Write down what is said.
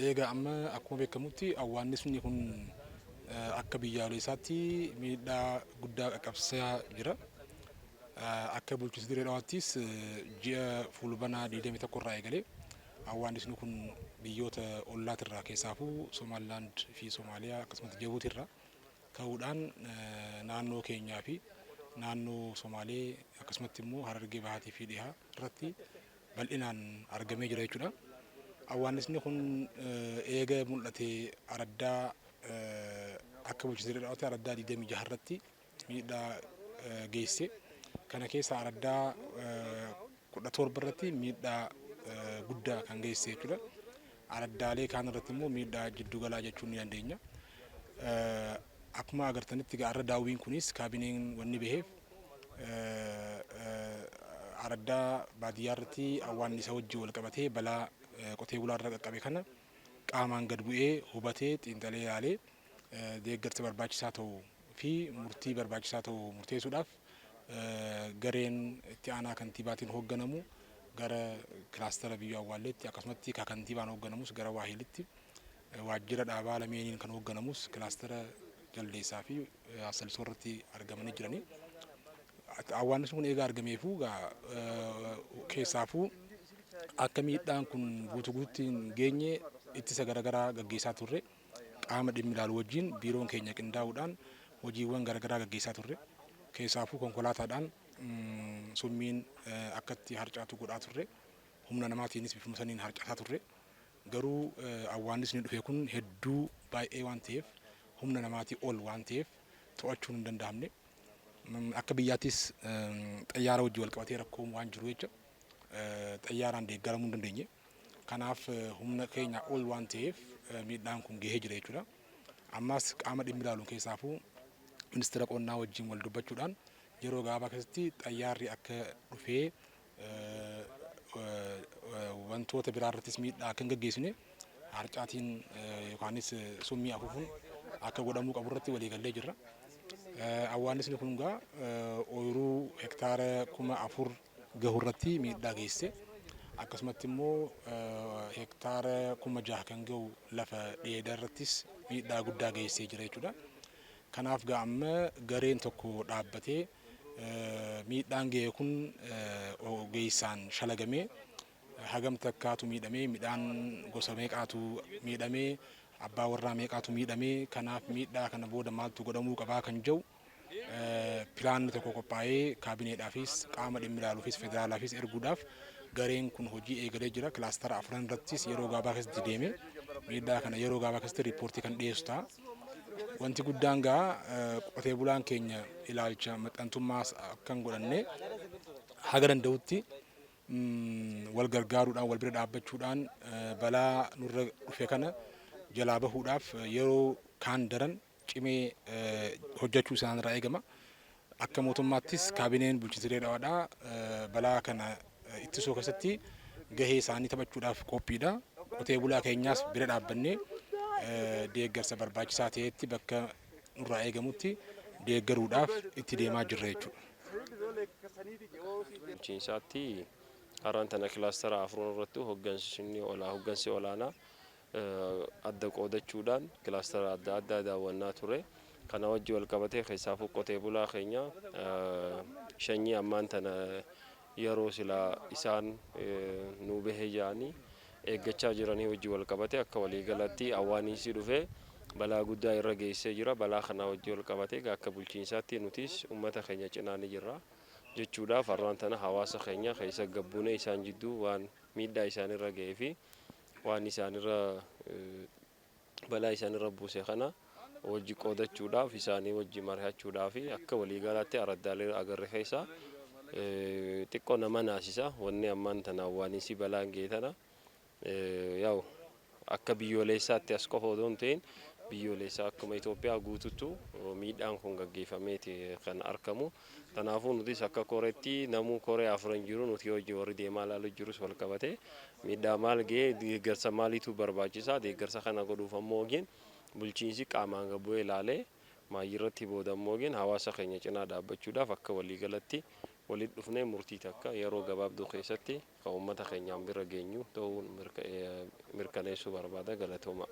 Egaa amma akkuma beekamutti awwaannisni kun akka biyyaalessaatti miidhaa guddaa qaqqabsiisaa jira. Akka bulchiinsa Dirree Dhawaattis ji'a fulbaanaa 21 irraa eegalee awwaannisni kun biyyoota ollaatirraa keessaafuu Somaalilaand fi Somaaliyaa akkasumas Jibuutii irraa ka'uudhaan naannoo keenyaa fi naannoo Somaalee akkasumatti immoo Harargee Bahaatii fi Dhihaa irratti bal'inaan argamee jira jechuudha. Awwaannisni kun eega mul'ate araddaa akka bulchiinsa Dirree Dhawaatti araddaa 26 irratti miidhaa geesse. Kana keessa araddaa 17 irratti miidhaa guddaa kan geesse jechuudha. Araddaalee kaan irratti immoo miidhaa jiddu galaa jechuun ni dandeenya. Akkuma agartanitti arra daawwiin kunis kaabineen wanni baheef araddaa baadiyyaa irratti awwaannisa wajjin wal qabatee balaa qotee bulaa irra qaqqabe kana qaamaan gad bu'ee hubatee xiinxalee ilaalee deeggarsa barbaachisaa ta'uu fi murtii barbaachisaa ta'uu murteessuudhaaf gareen itti aanaa kantiibaatiin hoogganamu gara kilaastara biyya awwaalleetti akkasumatti kantiibaan hoogganamus gara waahilitti waajjira dhaabaa lameeniin kan hoogganamus kilaastara jaldeessaa fi asalsoo irratti argamanii jiranii. Awwaannisni kun eegaa argameefuu keessaafuu akka miidhaan kun guutuutti hin geenye ittisa garaagaraa gaggeessaa turre qaama dhimmi ilaalu wajjin biiroon keenya qindaa'uudhaan hojiiwwan garaagaraa gaggeessaa turre keessaafuu konkolaataadhaan summiin akkatti harcaatu godhaa turre humna namaatiinis bifuma saniin harcaataa turre garuu awwaannisni dhufe kun hedduu baay'ee waan ta'eef humna namaatii ol waan ta'eef to'achuun hin danda'amne akka biyyaattis xayyaara wajjin wal qabatee rakkoon waan jiru jecha xayyaaraan deeggaramuu hin dandeenye. Kanaaf humna keenya ol waan ta'eef miidhaan kun gahee jira jechuudha. Ammas qaama dhimmi ilaaluun keessaafuu ministeera qonnaa wajjin wal dubbachuudhaan yeroo gabaabaa keessatti xayyaarri akka dhufee wantoota biraa irrattis miidhaa akka hin gaggeessine harcaatiin yookaanis summii afuufuun akka godhamuu qabu irratti waliigallee jirra. Awwaannisni kun egaa ooyiruu hektaara 4,000 gahu irratti miidhaa geesse. Akkasumatti immoo hektaara 6,000 kan gahu lafa dheedaa irrattis miidhaa guddaa geessee jira jechuudha. Kanaaf amma gareen tokko dhaabbatee miidhaan ga'e kun ogeessaan shalagamee hagam takkaatu miidhamee midhaan gosa meeqaatu miidhamee abbaa warraa meeqaatu miidhamee kanaaf miidhaa kana booda maaltu godhamuu qabaa kan jedhu pilaanni tokko qophaa'ee kaabineedhaafis qaama dhimmi ilaaluufis federaalaafis erguudhaaf gareen kun hojii eegalee jira. Kilaastara 4 irrattis yeroo gabaabaa keessatti deemee miidhaa kana yeroo gabaabaa keessatti riippoortii kan dhiyeessu ta'a. Wanti guddaan gaa qotee bulaan keenya ilaalcha maxxantummaa akka hin godhanne haga danda'utti wal gargaaruudhaan wal bira dhaabbachuudhaan balaa nurra dhufe kana jalaa bahuudhaaf yeroo kaan daran cimee hojjechuu isaanirraa eegama. Akka mootummaattis kaabineen bulchiinsa Dirree Dhawaadhaa balaa kana ittisuu keessatti gahee isaanii taphachuudhaaf qophiidha. Qotee bulaa keenyaas bira dhaabbannee deeggarsa barbaachisaa ta'etti bakka nurraa eegamutti deeggaruudhaaf itti deemaa jirra jechuudha. Bulchiinsaatti har'aan tana kilaastara 4 irratti hoggansi olaanaa adda qoodachuudhaan kilaastara adda addaa daawwannaa ture. Kana wajji wal qabatee keessaafuu qotee bulaa keenya shanyii ammaan tana yeroo silaa isaan nu bahee jiranii eeggachaa jiranii wajji wal qabatee akka waliigalatti awwaannisni dhufee balaa guddaa irra geessee jira. Balaa kana wajji wal qabatee akka bulchiinsaatti nutis uummata keenya cinaa ni jirra jechuudhaaf har'aan tana hawaasa keenya keessa gabbuunee isaan jidduu waan miidhaa isaanirra ga'ee fi waan isaanirra balaa isaanirra buuse kana wajji qoodachuudhaaf isaanii wajji mari'achuudhaaf akka waliigalaatti araddaalee agarre keessa xiqqoo nama naasisa. Wanni ammaan tana awwaannisni balaan ga'e tana yaa'u akka biyyoolessaatti as qofa otoo hin ta'in biyyoolessaa akkuma Itoophiyaa guutuutti miidhaan kun gaggeeffameeti kan argamu. Kanaafuu nutis akka koreetti namuu koree 4 jiru nuti hojii warri deemaa ilaaluu jirus wal qabatee miidhaa maal ga'ee deeggarsa maaliitu barbaachisaa deeggarsa kana godhuuf ammoo ogiin bulchiinsi qaamaan gabbu'ee ilaalee maayirratti booda ammoo ogiin hawaasa keenya cinaa dhaabbachuudhaaf akka waliigalatti walitti dhufnee murtii takka yeroo gabaabduu keessatti kan uummata keenyaan bira geenyu ta'uun mirkaneessuu barbaada. Galatooma.